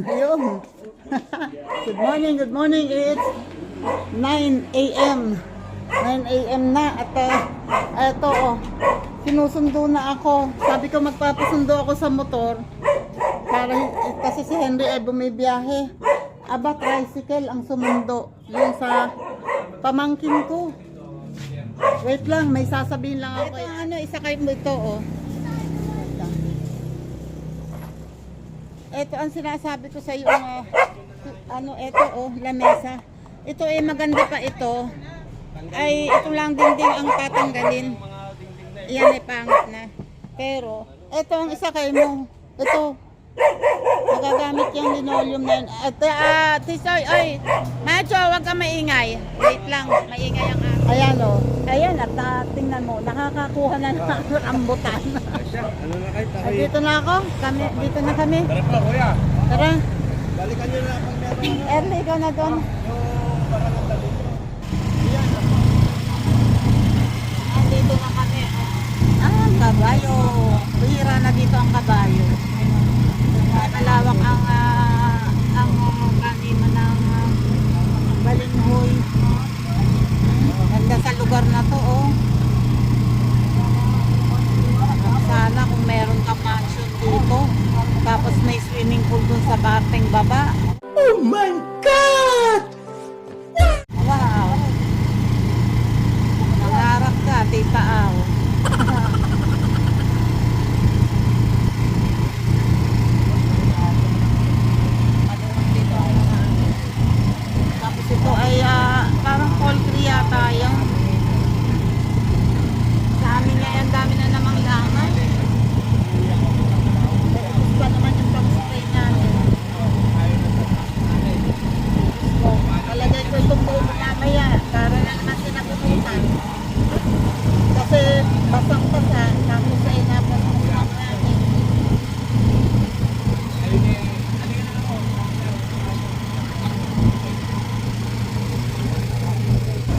Ayun. Good morning. It's 9 a.m. 9 a.m. na at eto sinusundo na ako. Sabi ko magpapasundo ako sa motor para kasi si Henry ay bumibiyahe. Aba, tricycle ang sumundo. Yung sa pamangkin ko. Wait lang, may sasabihin lang ako. Ito, isakay mo ito, Ito ang sinasabi ko sa iyo, lamesa. Ito maganda pa ito. Ay, ito lang dingding ang tatanggalin. Iyan ay pangit na. Pero, ito ang isakay mo. Ito. Magagamit yung linoleum na yun. Tisoy, medyo wag ka maingay. Wait lang, maingay ang akin. Ayan Ayan, at tingnan mo, nakakakuha na ng rambutan. Dito na ako. Dito na kami. Tara po, kuya. Tara. Balikan nyo na pag meron. Early ka na doon. Dito na kami. Ang kabayo. Bihira na dito ang kabayo. Malawak ang kanima ng balinghoy. Ganda sa lugar na to, Sana kung meron kang mansion dito. Tapos may swimming pool dun sa parteng baba. Oh my God! Wow! Nangarap ka, Tita Aw. Tapos ito ay parang poultry yata yung sa amin ngayon dami na namang langan. Pa naman yung pang-spray namin. Talagay ko itong buo mamaya para na naman sinabunutan. Kasi basang-basa tapos ay napasunutan namin.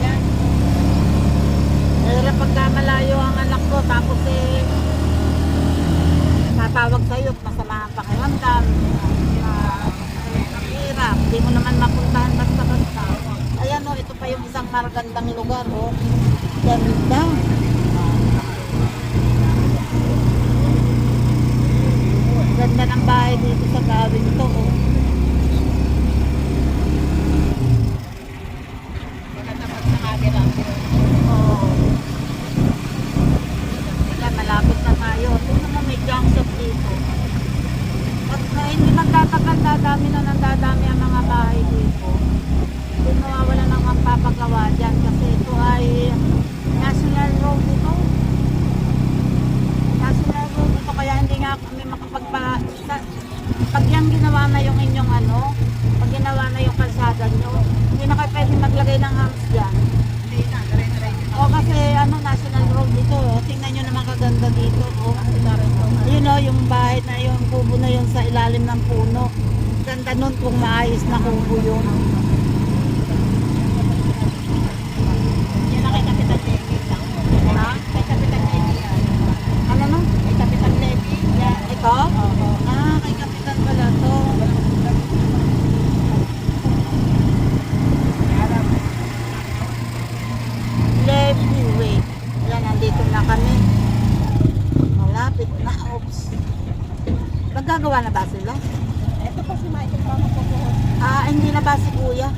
Yan. Mahirap pagka malayo ang anak ko tapos tatawag sa'yo at masama ang pakiramdam. Hirap. Hindi mo naman mapuntahan basta-basta. Ayan ito pa yung isang maragandang lugar, Ganda. Ganda ng bahay dito sa gawin to, Malapit na tayo. Ito naman may junk shop dito. At hindi magtatagal, dadami ang mga bahay dito. Hindi mawawala ng magpapagawa dyan kasi ito ay National Road ito. National Road ito kaya hindi nga kami pag yung ginawa na yung inyong pag ginawa na yung kalsada nyo, hindi na kayo pwede maglagay ng humps dyan. Kasi National Road dito, tingnan nyo naman kaganda dito, yung bahay na yung kubo na yun sa ilalim ng puno. Ganda nun kung maayos na kubo yun. Yan na kay Kapitan Levy. Ha? Kay Kapitan Levy yan. Ano no? Kay Kapitan Levy. Yan. Ito? Oo. Kay Kapitan pala to. Levy way. Yan, nandito na kami. Malapit na. Oops. Nagagawa na ba sila? Ito pa si Michael pa magpupuhon. Hindi na ba si Kuya?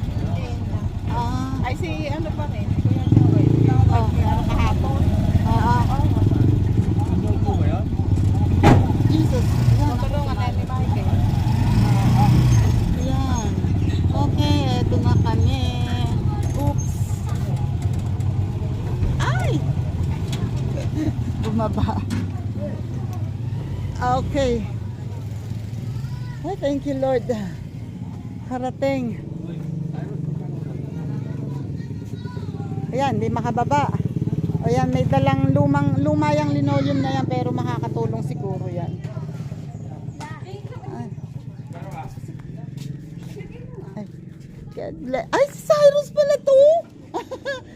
Ay si pa rin? Kuya Joey. Kahapon. Ano ba yan? Jesus. Yan. Tulungan natin ni Michael. Yan. Okay, eto na kami. Oops. Ay! Bumaba. Okay. Ay, thank you, Lord. Harating. Ayan, hindi makababa. Ayan, may dalang luma yung linoleum na yan, pero makakatulong siguro yan. Ay, si Cyrus pala to!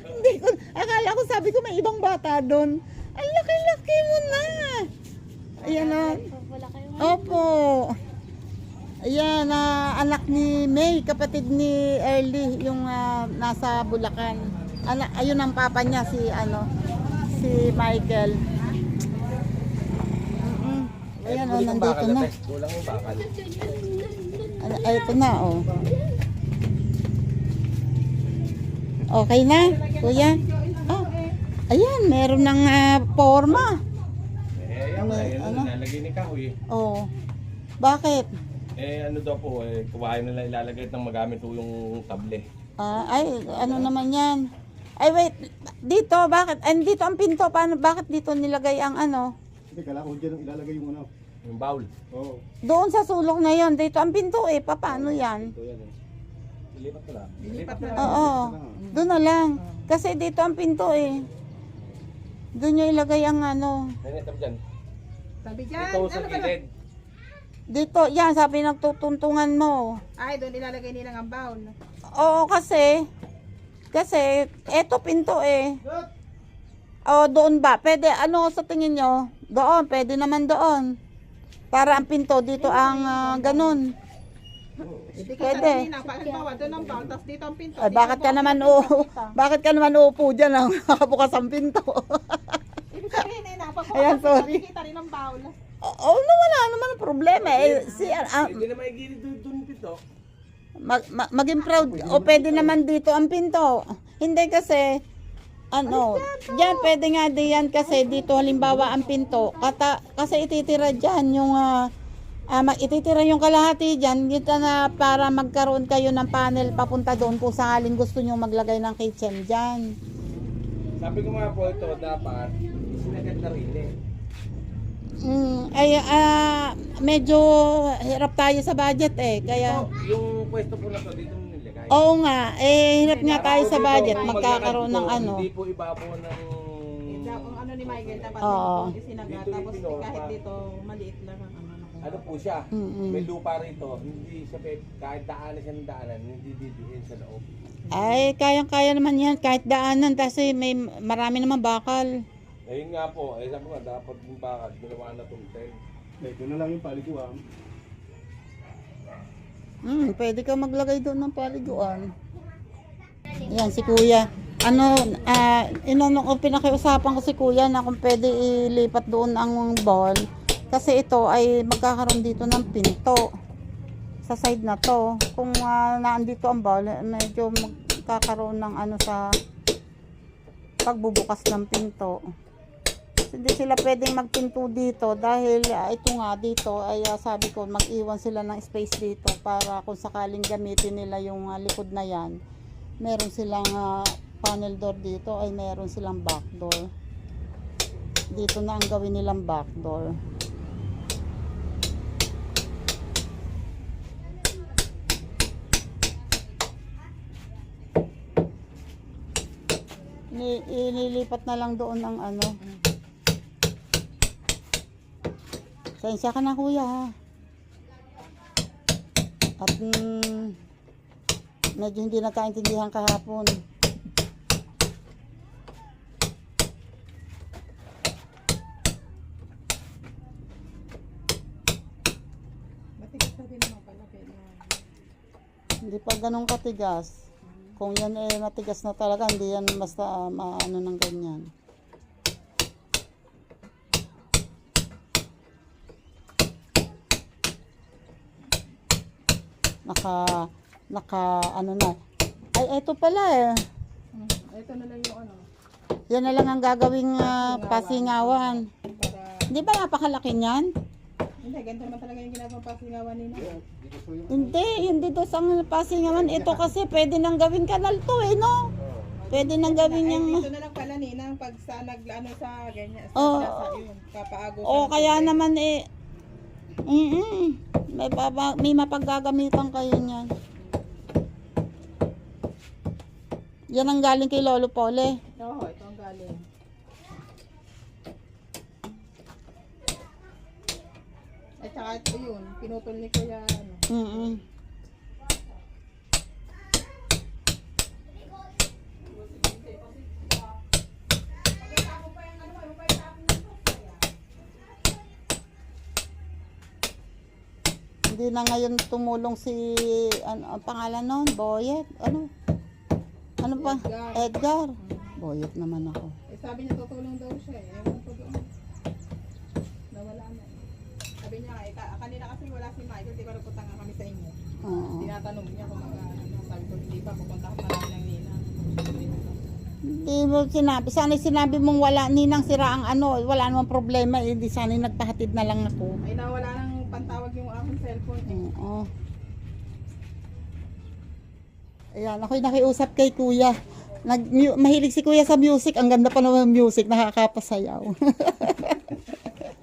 Hindi ko, akala ko, sabi ko may ibang bata doon. Ang laki-laki mo na! Ayan o. Opo. Ayan, anak ni May, kapatid ni Early, yung nasa Bulacan. Ayun ang papa niya, si Michael. Ayan, nandito na. Kulang yung bakal. Ay, ito na, oh. Okay na, kuya? Oh, ayan, meron ng forma. Nilalagay ni Kahoy. Oh, bakit? Ano daw po, kumain nila ilalagay ng magamit po yung table. Ano naman yan? Ay, wait, dito, bakit? Dito ang pinto, bakit dito nilagay ang ano? Hindi, kala ko dyan ang ilalagay yung ano. Yung bowl. Oo. Doon sa sulok na yon, dito ang pinto paano yan? Ito yan Ilipat ko lang. Ilipat na lang. Oo, doon na lang. Kasi dito ang pinto Doon nyo ilagay ang ano. Nangyay dyan. Sabi dyan. Ito sa gilid. Dito, yan, sabi nagtutuntungan mo. Ay, doon ilalagay nilang ang bowl. Oo, kasi eto pinto O, doon ba? Pwede, ano sa tingin nyo? Doon, pwede naman doon. Para ang pinto, dito ang ganun. Hindi Pwede. kita halimbawa doon ang bowl, tapos dito ang pinto. Ay, bakit ka naman bakit ka naman uupo dyan ang nakabukas ang pinto? Ibig sabihin Ayan, sorry. Kita rin ang bowl. Oo, wala naman ang problema. Hindi na maigilid doon pito. Maging proud. O pwede naman dito ang pinto. Hindi kasi, dyan pwede nga diyan kasi dito halimbawa ang pinto. Kasi ititira dyan yung, ititira yung kalahati dyan. Kita na para magkaroon kayo ng panel papunta doon kung sakaling gusto nyo maglagay ng kitchen dyan. Sabi ko nga po ito, dapat sinagad na rin Medyo hirap tayo sa budget kaya yung pwesto po na to dito nilagay. oo nga, hirap nga tayo sa budget, magkakaroon ng ano. Hindi po ibabaw ng Ang ano ni Michael, dapat Oo. isinaga. Dito Tapos rin, kahit dito, maliit lang ang ano. ano po siya, Mm-mm. may lupa rito, hindi siya kahit daanan siya ng daanan, hindi didiin sa loob. Ay, kayang-kaya naman yan kahit daanan kasi may marami naman bakal. Ayun nga po, sabi ko dapat yung bakal, ginawa na tumtel. Ito na lang yung paliguan. Pwede ka maglagay doon ng paliguan. Yan si kuya. Pinakiusapan ko si kuya na kung pwede ilipat doon ang ball. Kasi ito ay magkakaroon dito ng pinto. Sa side na to. Kung naandito ang ball, medyo magkakaroon ng sa pagbubukas ng pinto. Hindi sila pwedeng magpinto dito dahil ito nga dito ay sabi ko mag-iwan sila ng space dito para kung sakaling gamitin nila yung likod na yan, meron silang panel door dito ay meron silang back door. Dito na ang gawin nilang back door. Inilipat na lang doon ang Sensya ka na kuya ha. At medyo hindi nagkaintindihan kahapon. Matigas na din naman pala. Hindi pa ganun katigas. Kung yan matigas na talaga, hindi yan basta maano ng ganyan. Naka ano na. Ay, ito pala Ito na lang yung ano. Yan na lang ang gagawing pasingawan. Para, Hindi ba napakalaki niyan? hindi, ganito naman talaga yung ginagawang pasingawan nila. Hindi to sa pasingawan. Ito kasi pwede nang gawing kanal to no? Pwede nang gawin yung... Dito na lang pala ninang pag sa nag-ano sa ganyan. Oo. Sa yun, kapaago. Kaya naman may mapaggagamitan kayo niyan. Yan ang galing kay Lolo Pole. Oo, ito ang galing. At saka ito yun, pinutol ni Kuya ano. Hindi na ngayon tumulong si, ano, ang pangalan nun? Boyet? Ano? Ano pa? Edgar. Boyet naman ako. Eh, sabi niya tutulong daw siya eh. Ewan ko doon. Nawala na eh. Sabi niya, kanina kasi wala si Michael, di ba napunta nga kami sa inyo. Oo. Tinatanong niya kung ano, sabi ko, hindi pa, pupunta ko pa namin ng Nina. Hindi mo sinabi. Sana sinabi mong wala, ninang sira ang ano, wala namang problema. Eh, di sana nagpahatid na lang ako. Ay, nawala nang pantawag yung aking cellphone eh. Oo. Ayan, ako'y nakiusap kay kuya. Mahilig si kuya sa music. Ang ganda pa naman ng music, nakakapasayaw.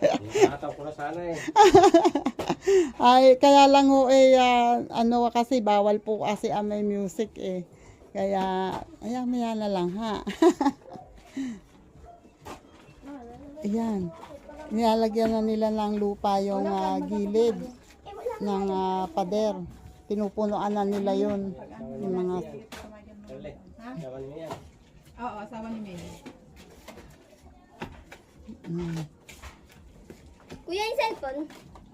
Nakataw ko na sana eh. Ay, kaya lang ho eh, ano kasi, bawal po kasi may music eh. Kaya, ayan, maya na lang ha. Ayan. Nilalagyan na nila ng lupa yung gilid ng pader. Pinupunuan na nila yun. Yung mga... Yaman mo yan. Oo, asawa ni May. Kuya, yung cellphone?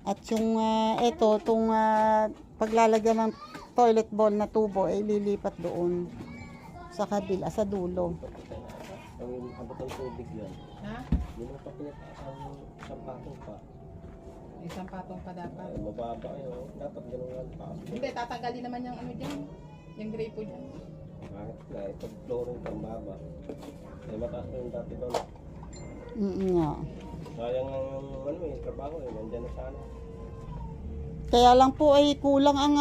At yung itong paglalagyan ng toilet bowl na tubo ay lilipat doon sa kabila, sa dulo. Ang abot ng tubig yan. Ha? Yung mga papinataas ang isang patong pa. Isang patong pa dapat. Ay, mababa yun. Dapat ganun lang pa. Hindi, tatanggalin naman yung ano dyan. Yung grapo dyan. Bakit na? Ito flooring pang baba. Ay, mataas na yung dati doon. Nga. Sayang ang ano eh, trabaho eh. Nandyan na sana. Kaya lang po ay kulang ang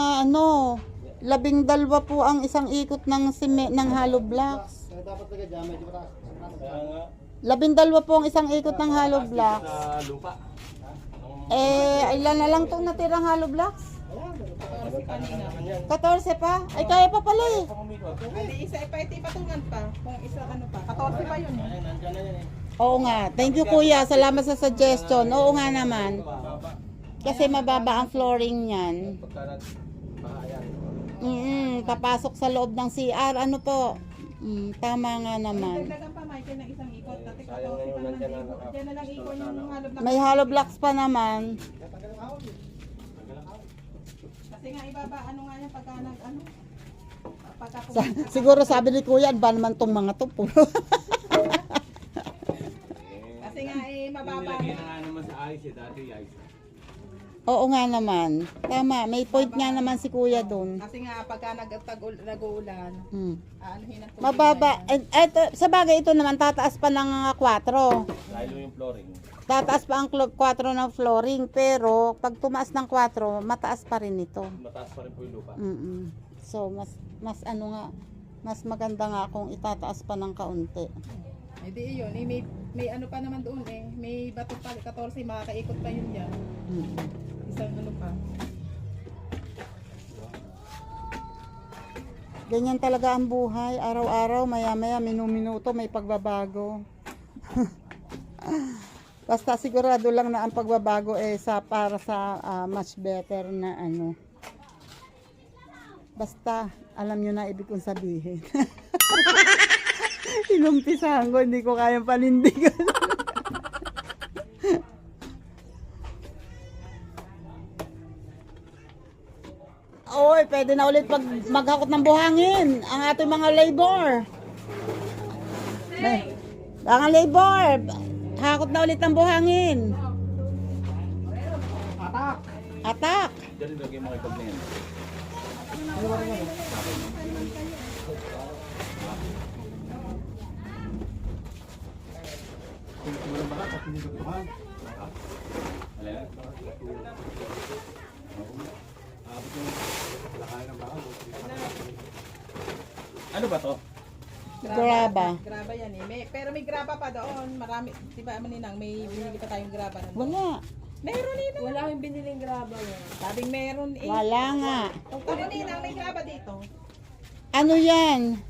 12 po ang isang ikot ng ng hollow blocks. Dapat talaga dyan, medyo mataas. Kaya nga, 12 po ang isang ikot ng hollow blocks. sa lupa. Ilan na lang tong natirang hollow blocks? Kasi kanina. 14 pa? Ay, kaya pa pala eh. Hindi, isa pa, iti patungan pa. Kung isa ano pa. 14 pa yun eh. Ay, nandyan na yan eh. Oo nga. Thank you kuya. Salamat sa suggestion. Oo nga naman. Kasi mababa ang flooring niyan. Pagka nagpahayan. Papasok sa loob ng CR. Ano po? Tama nga naman. Dagdagan pa, Michael, ng isang ikot. Dati 14 Sayang pa ngayon, naman nandyan na ikot. Diyan na lang ikot yung halog na. May hollow blocks pa naman. Kasi nga ibaba, ano nga yan pagka nag, ano? Pagka Siguro sabi ni kuya, ba naman tong mga to? Puro. Kasi nga mababa Nilagyan na. na nga naman sa ayos eh. Dati ayos. Oo nga naman. Tama. May point nga naman si kuya doon. Kasi nga pagka nag-uulan, aanuhin ang tubig Mababa. na yan. Eto, sa bagay ito naman, tataas pa ng 4. Dahil yung flooring. Tataas pa ang 4 ng flooring. Pero, pag tumaas ng 4, mataas pa rin ito. Mataas pa rin po yung lupa. So, mas ano nga, mas maganda nga kung itataas pa ng kaunti. Eh di yun, may ano pa naman doon eh. May bato pa, 14, makakaikot pa yun dyan. Isang ano pa. Ganyan talaga ang buhay. Araw-araw, maya-maya, minu-minuto, may pagbabago. Basta sigurado lang na ang pagbabago para sa much better na ano. Basta, alam nyo na ibig kong sabihin. Inumpisahan ko, hindi ko kayang panindigan. Oy, pwede na ulit maghakot ng buhangin ang ating mga labor. Mga labor, hakot na ulit ng buhangin. Atak! Atak! Diyan rin lagyan mga ikog na yan. Wala yan. Ano ba to? Graba. Graba yan eh. Pero may graba pa doon. Marami. Diba, Maninang, may binili pa tayong graba. Wala. Meron eh. Wala akong biniling graba yan. Sabing meron eh. Wala nga. Maninang, may graba dito. Ano yan?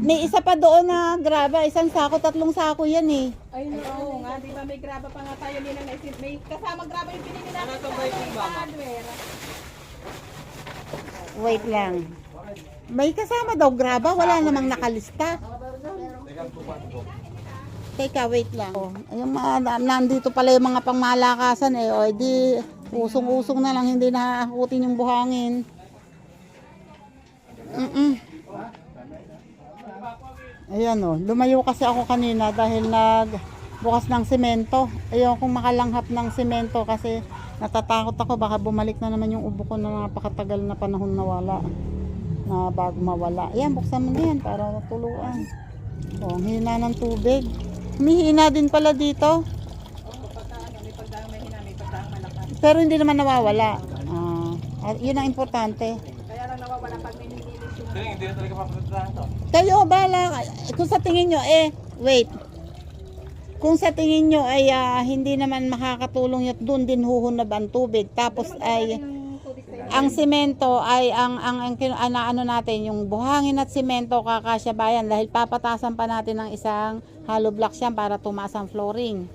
May isa pa doon na graba. Isang sako, 3 sako yan eh. Ay, oo nga. Diba may graba pa nga tayo Ninang. May kasama graba yung binili natin sa hardware. Wait lang. May kasama daw graba. Wala namang nakalista. Teka, wait lang. Yung nandito pala yung mga pangmalakasan eh. O, di Usong-usong na lang, hindi nakakakutin yung buhangin. Ayan o, lumayo kasi ako kanina dahil nagbukas ng semento. Ayoko makalanghap ng semento kasi natatakot ako baka bumalik na naman yung ubo ko na napakatagal na panahon na wala. Na bago mawala. Ayan, buksan mo na yan para matuluan. O, ang hina ng tubig. Humihina din pala dito. May pagdaang may hina, may pagdaang malakas. Pero hindi naman nawawala. Yun ang importante. Kaya lang nawawala pag may nililis yung... Kaya hindi na talaga papuntahan to. Kayo, bala. Kung sa tingin nyo, wait. Kung sa tingin nyo ay hindi naman makakatulong yun, doon din huhunab ang tubig. Tapos ay, Yung tubig sa ang semento ay, ano natin, yung buhangin at semento kakasya bayan dahil papatasan pa natin ng isang hollow block yan para tumaas ang flooring.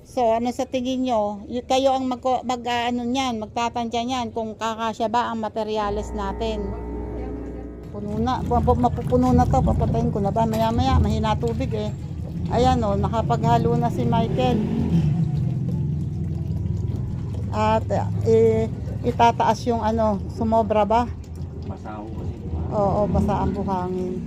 So, ano sa tingin nyo? Kayo ang magtatansya niyan kung kakasya ba ang materyales natin. Puno na, mapupuno na to, papatayin ko na ba? Maya maya, mahina tubig eh. Ayan o, nakapaghalo na si Michael. At itataas yung sumobra ba? Masaho kasi. Oo, basa ang buhangin.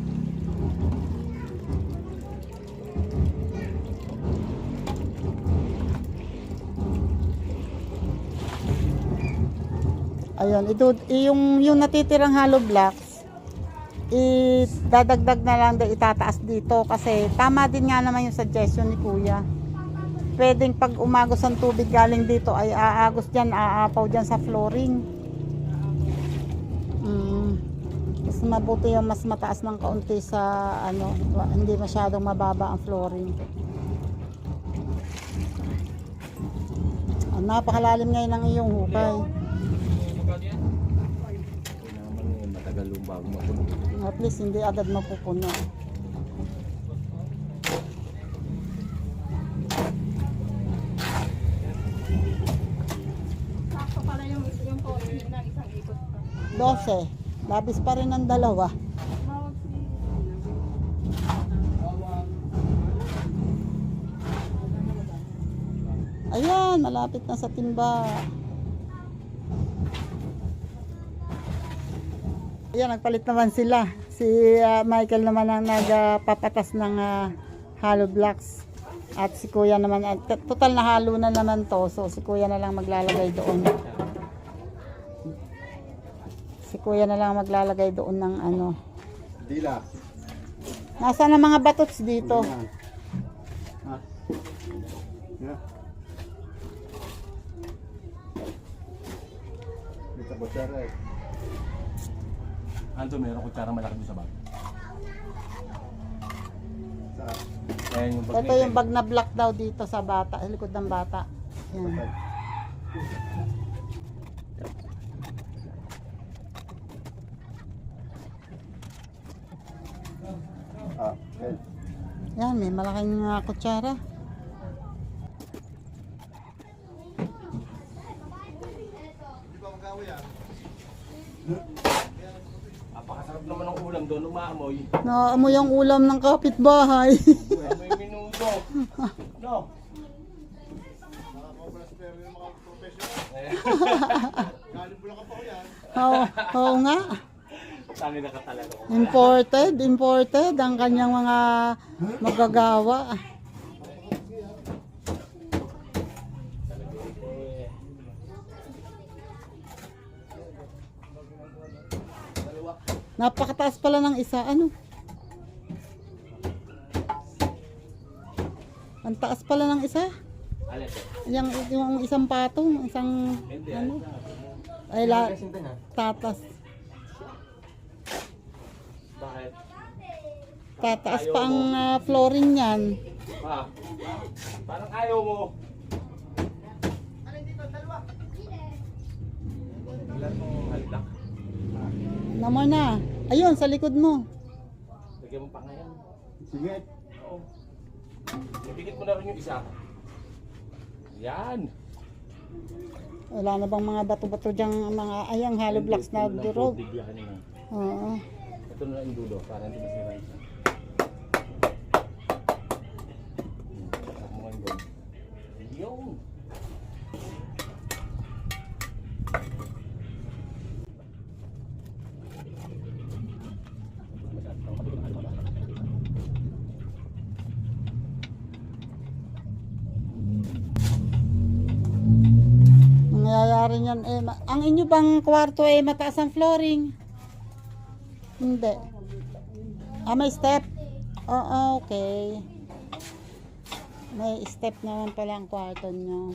Ayun, ito yung natitirang hollow blocks, dadagdag na lang itataas dito kasi tama din nga naman yung suggestion ni Kuya. Pwedeng pag umagos ang tubig galing dito ay aagos diyan, aapaw diyan sa flooring. Mas mabuti yung mas mataas ng kaunti sa hindi masyadong mababa ang flooring. Napakalalim ngayon ng iyong hukay. Matagal yung bago mapuno. At least hindi agad mapupuno. sakto pala yung pouring ng isang ikot pa. 12. Labis pa rin ang dalawa. Tumawag si... Ayan, malapit na sa timba. Ayan, nagpalit naman sila. Si Michael naman ang nagpapatas ng hollow blocks. At si Kuya naman, total na halo na naman to. So si Kuya na lang maglalagay doon. Si Kuya na lang maglalagay doon ng Dila. Nasaan ang mga batots dito? Ha? Yeah. Dito po siya rin. Anto, meron kutsara malaki doon sa bag. Sa Ayan yung bag Ito yung bag na black daw dito sa bata, sa likod ng bata. Yan. okay. Yan, may malaking kutsara. Napakasarap naman ng ulam doon, umaamoy. Naamoy ang ulam ng kapitbahay. Amoy minuto. No. Oo nga. Tangi na ka talaga. Imported ang kanyang mga magagawa. Napakataas pala ng isa, Ang taas pala ng isa. Alin? Yung isang patong, isang Hindi. ay tatas. Bakit? Tataas pa ang flooring niyan. Ah. Parang ayaw mo. Ilan mong haldak? Naman na. Ayun, sa likod mo. Lagyan mo pa ngayon. Sige. Oo. Ipikit mo na rin yung isa. Yan. Wala na bang mga bato-bato diyang mga ayang hollow blocks na durog? Bigla kanina. Oo. Ito na lang yung dulo para hindi masira isa. Yung. Wala rin yan. Eh, ang inyo bang kwarto eh, mataas ang flooring? Hindi. Ah, may step? Oo, okay. May step naman pala ang kwarto nyo.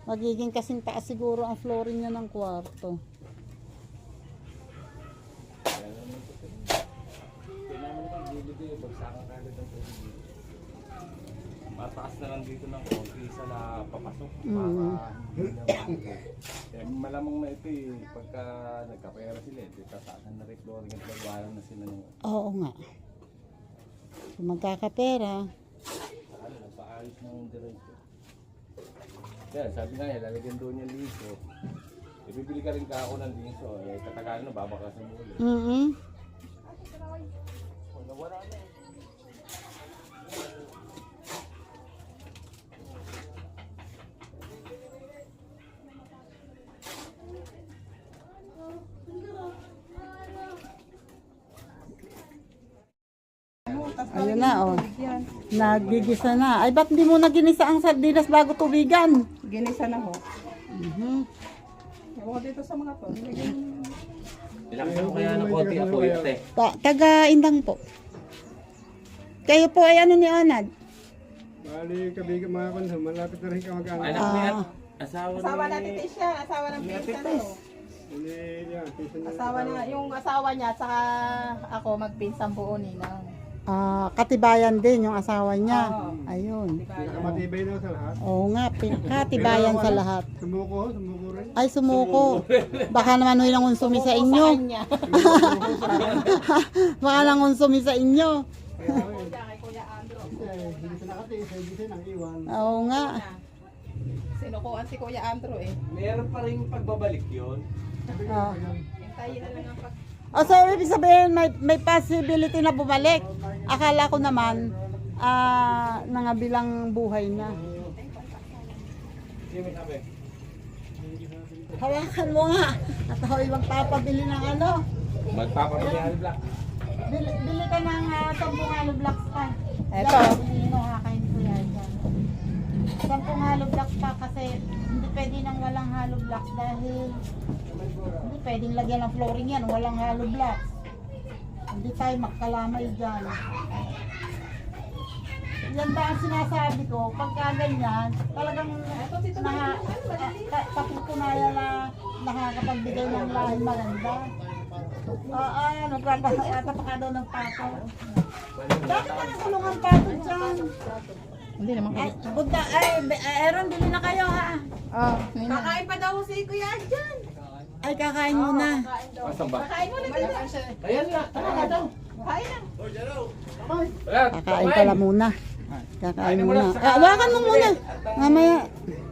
Magiging kasing taas siguro ang flooring niya ng kwarto. Mataas na lang dito ng konti sa na papasok. Eh, malamang na ito eh, pagka nagkapera sila, tataasan na rin flooring at nagwalan na sila ng Oo nga. Kung magkakapera, nagpaayos ng diretso. Yan, sabi nga eh, lalagyan doon yung liso. Ibibili ka rin ka ako ng liso, eh, katagalan na babakasan mo ulit. Wala na eh. ayun na oh. Nagigisa na. Ay, ba't hindi mo na ginisa ang sardinas bago tubigan? Ginisa na ho. Mhm. Ewan ko dito sa mga to. Ilang ko kaya ng konti ako ite. Taga-Indang po. Kayo po ay ano ni Onad? Bali, kabiga mga konsum, malapit na rin ka mag-anak. Anak mo yan, asawa Asawa ni... na titis siya. Asawa ng pinsan ko. Hindi, yan, pinsan na. Asawa na, yung asawa niya, saka ako magpinsang buo ninang. Katibayan din yung asawa niya. Oo. Ayun. Pinakamatibay na sa lahat. Oo nga, katibayan sa lahat. Sumuko rin. Ay, sumuko. Baka naman may nangunsumi sa inyo. Kanya. Baka nangunsumi sa inyo. Kay Kuya Andro. Hindi siya nakatiis, hindi siya nang iwan. Oo nga. Sinukuan si Kuya Andro eh. Meron pa rin pagbabalik yun. Ah. Hintayin na lang ang pag... So, ibig sabihin, may possibility na bumalik. Akala ko naman, nangabilang buhay na. Sige, may sabi. Hawakan mo nga. At ako'y magpapabili ng ano. Magpapabili black. Bili ka ng 10 halo blocks pa. Eto. Bili mo, kakain ko yan. 10 halo blocks pa kasi hindi pwede nang walang halo blocks dahil hindi pwedeng lagyan ng flooring yan, walang halo blocks. Hindi tayo magkalamay dyan. Yan ba ang sinasabi ko? Pagka ganyan, talagang patutunayan na nakakapagbigay ng lahi maganda. Nagpapaka daw ng pato. Bakit nakakulong ang pato dyan? Hindi naman Ay, punta, Aaron, bili na kayo ha. Kakain pa daw si Kuya dyan. Ay, kakain muna. Asan ba? Kakain mo na dyan. Ayan na, tara daw. Kain na. Kakain pala muna. Kakain muna. Hawakan mo muna. Mamaya.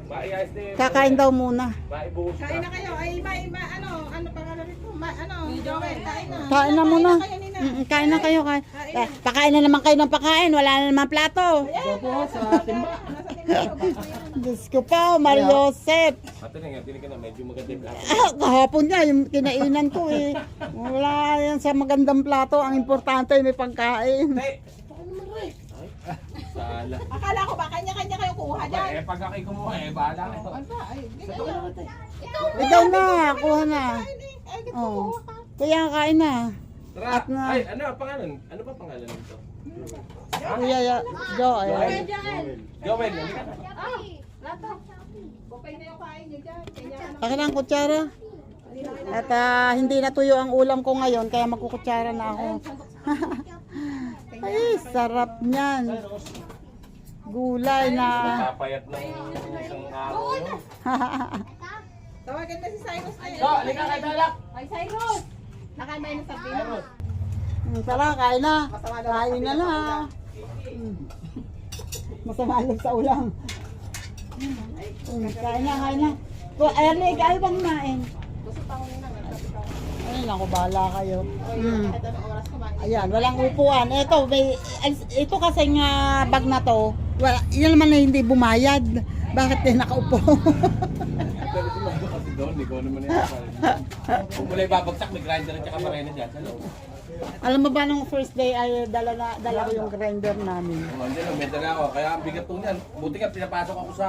Maayos na yun. Kakain daw muna. Maibuhos Kain na ka. kayo. Ay, ano pangalan nito? Joel, kain na. Kain na muna. Kain na. Kain na kayo. Pakain na naman kayo ng pakain. Wala na naman plato. Nasa timba ko yan. Diyos ko pa, Mario Joseph. Ate na nga, tinig ka na, medyo maganda yung plato. Kahapon niya, yung kinainan ko eh. Wala yan sa magandang plato. Ang importante may pagkain. Tay! Ay, sala. Akala ko ba kanya-kanya kayo kuha dyan? Eh, pag ako'y kumuha, bahala ka. Ano ba? Ay, ganyan. Ikaw na, kuha na. Ay, ganito Oh. kuha ka. Kaya kain na. Tara, At na. ay, ano ang pangalan? Ano ba pangalan nito? Kuya Joel. Joel, halika na. Bukay na yung kain niyo dyan. Kanya ka na. Akin ang kutsara. At hindi natuyo ang ulam ko ngayon, kaya magkukutsara na ako. Ay, sarap niyan. Gulay na. Papayat ng isang araw yun. Tawagan na si Cyrus na yun. So, halika kay Dalak. Ay, Cyrus! Nakain ba yun ng sardinas? Tara, kain na. Masama daw Kain na na. Masama lang sa ulam. Kain na, kain na. Erlig, ayaw bang kumain? Gusto pa ko nila. Ay, naku, bahala kayo. Ito na oras kumain. Ayan, walang upuan. Ito kasi nga bag na to, yan naman na hindi bumayad. Bakit din nakaupo? Pero si Mando kasi doon, ikaw naman yun. Kung mula ibabagsak, may grinder at saka parena dyan sa loob. Alam mo ba nung first day ay dala ko yung grinder namin. Hindi no, may dala ako. Kaya ang bigat po niyan. Buti nga, pinapasok ako sa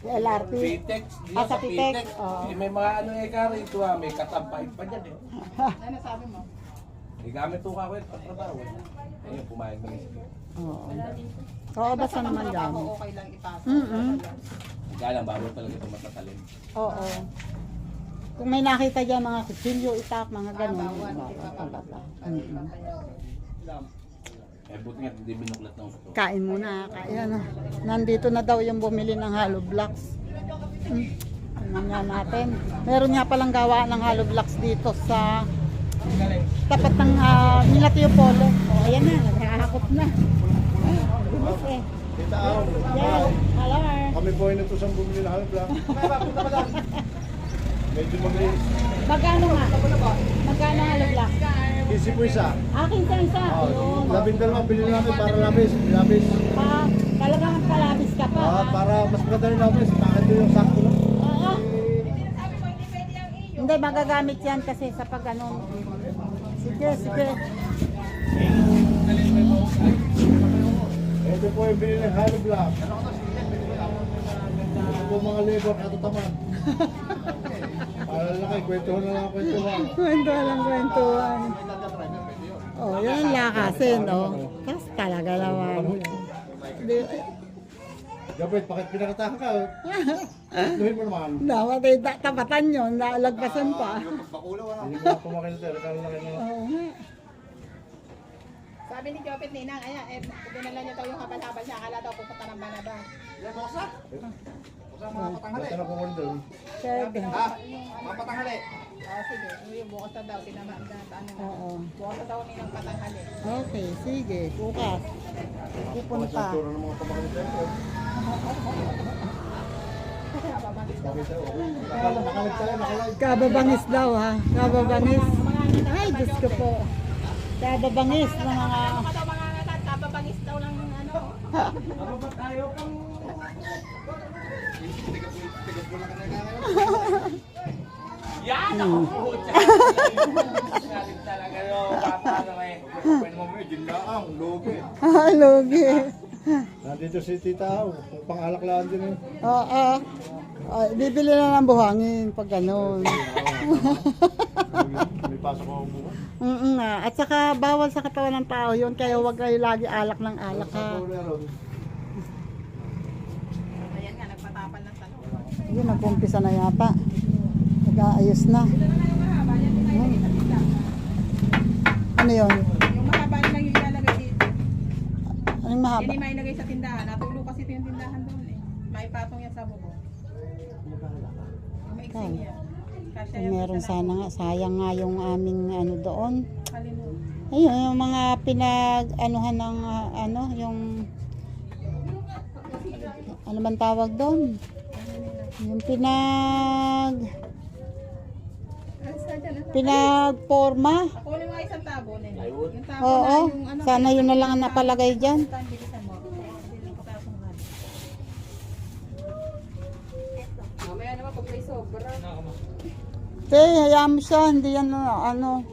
LRT. Pitex. Sa Pitex, oo. May mga ano eh, kari ito may katampait pa dyan eh. Ano sabi mo? Gamit po ako ito, pagtrabaho eh. Ayun, pumayag na mismo. Oo. Oo, basta naman yan. Ako okay lang ipasok. Kaya lang, bawal talaga ito matatalim. Oo. Kung may nakita dyan mga kutsilyo, itak, mga ganun. Bawal, Basta. Eh, buti nga, hindi binuklat ng ito. Kain muna, kain. Nandito na daw yung bumili ng hollow blocks. Tingnan nga natin. Meron nga palang gawaan ng hollow blocks dito sa tapat ng Nilatio Polo. O, ayan na, naghahakot na. Bilis eh. Tita Aw, Yes, hello. kami po ay natusang bumili na halip lang. Medyo mabilis. Magkano nga? Magkano hollow blocks? Easy po isa. Akin sa isa. Ayun. Labindalawa, bilhin namin para labis. Labis. Talagang palabis ka pa. Para mas maganda rin labis. Bakit yung sakto lang? Oo. Hindi, magagamit yan kasi sa pag ano. Sige, sige. Ito po yung bilhin ng halip lang. Ito po mga labor katutaman. Para lang kayo, kwentuhan na lang ang kwentuhan. Kwentuhan. Oh, yan ang lakasin, oh. Kas talaga naman. Gabit, bakit pinakatahan ka? Luhin mo naman. Dapat ay tapatan yun, nalagpasan pa. Hindi mo na pumakita, rekalo na kayo. Oo nga. Sabi ni Jopet Ninang, ayan, dinala niya daw yung habal-habal niya. Akala daw pupunta ng Banaba. Basta na pumunta doon. Sige. Sige, yung bukas na daw, tinamaan na, ano na. Oo. Bukas na daw ninang patanghali. Okay, sige. Bukas. Pupunta. Turo ng mga pamakalit tayo. Pakita, okay. Nakalit tayo, nakalit. Kababangis daw, ha? Kababangis. Ay, Diyos ko po. Kababangis ng mga... Ano ka daw mga ngatat, kababangis daw ng ano. Yan! Ako po! Galit talaga yung bata na eh. Pwede mo mo yun lang, lobe. Lugi. Nandito si Tita Aw, pang-alak lang din eh. Oo. Ay, bibili na ng buhangin pag ganun. May pasok ako bukas. Nga. At saka bawal sa katawan ng tao yun, kaya huwag kayo lagi alak ng alak ha. Ayan nga, nagpatapal ng tanong. Yun, nag-umpisa na yata. Nag-aayos na. Ano yun? Yung mahaba lang yung ilalagay dito. Anong mahaba? Yan yung mailagay sa tindahan. Natulo kasi ito yung tindahan doon eh. May patong yan sa bubong. Yung maiksing yan. Kasya Kung yung meron sana nga, sayang nga yung aming ano doon. Kalimutan. Ayun, yung mga pinag-anuhan ng ano, yung... Ano bang tawag doon? Yung pinagporma. Ako yung mga isang tabo nila. Yung tabo Oo, na yung ano. sana yun na lang ang napalagay dyan. Bilisan mo. Mamaya naman pag may sobra. Kaya hayaan mo siya, hindi yan ano.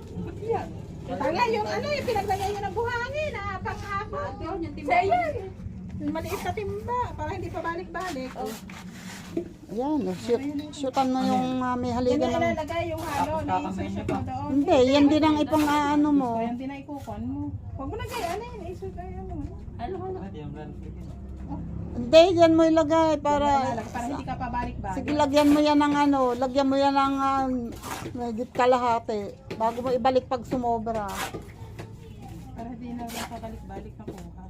Tanga yung ano yung pinaglagay nyo ng buhangin pang-apat. Yung timba. Yung maliit na timba para hindi pa balik-balik. Ayan, shootan mo yung may Yan haligan na ng... ilalagay yung halo na isushoot mo doon. Hindi, yan din ang ipang ano mo. So, yan din na ikukon mo. Huwag mo na kaya ano yun, isushoot mo. Hindi, yan mo ilagay para... Para hindi ka pa balik-balik. Sige, lagyan mo yan ng ano, lagyan mo yan ng mahigit kalahati bago mo ibalik pag sumobra. Para hindi na ka balik-balik na kuha.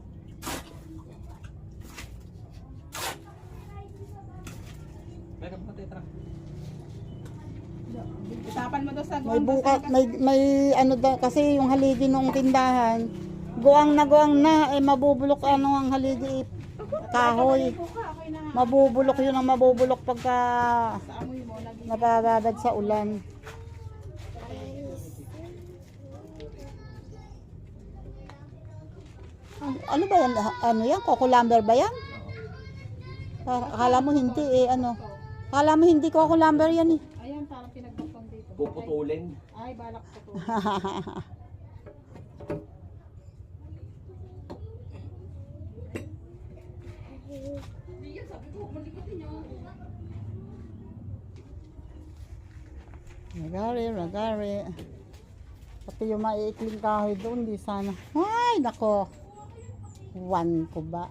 Itapan mo doon sa May bukas, may ano daw, kasi yung haligi ng tindahan, guwang na, mabubulok ano ang haligi, kahoy. Mabubulok yun ang mabubulok pagka nabababad sa ulan. Ano ba yan? Ano yan? Coco lumber ba yan? Akala mo hindi ano. Kala mo hindi ko ako lumber yan eh. Ayan, parang pinagpapang dito. Puputulin. Ay, balak ko to. Nagari. Pati yung maiikling kahoy doon, di sana. Ay, nako. One ko ba?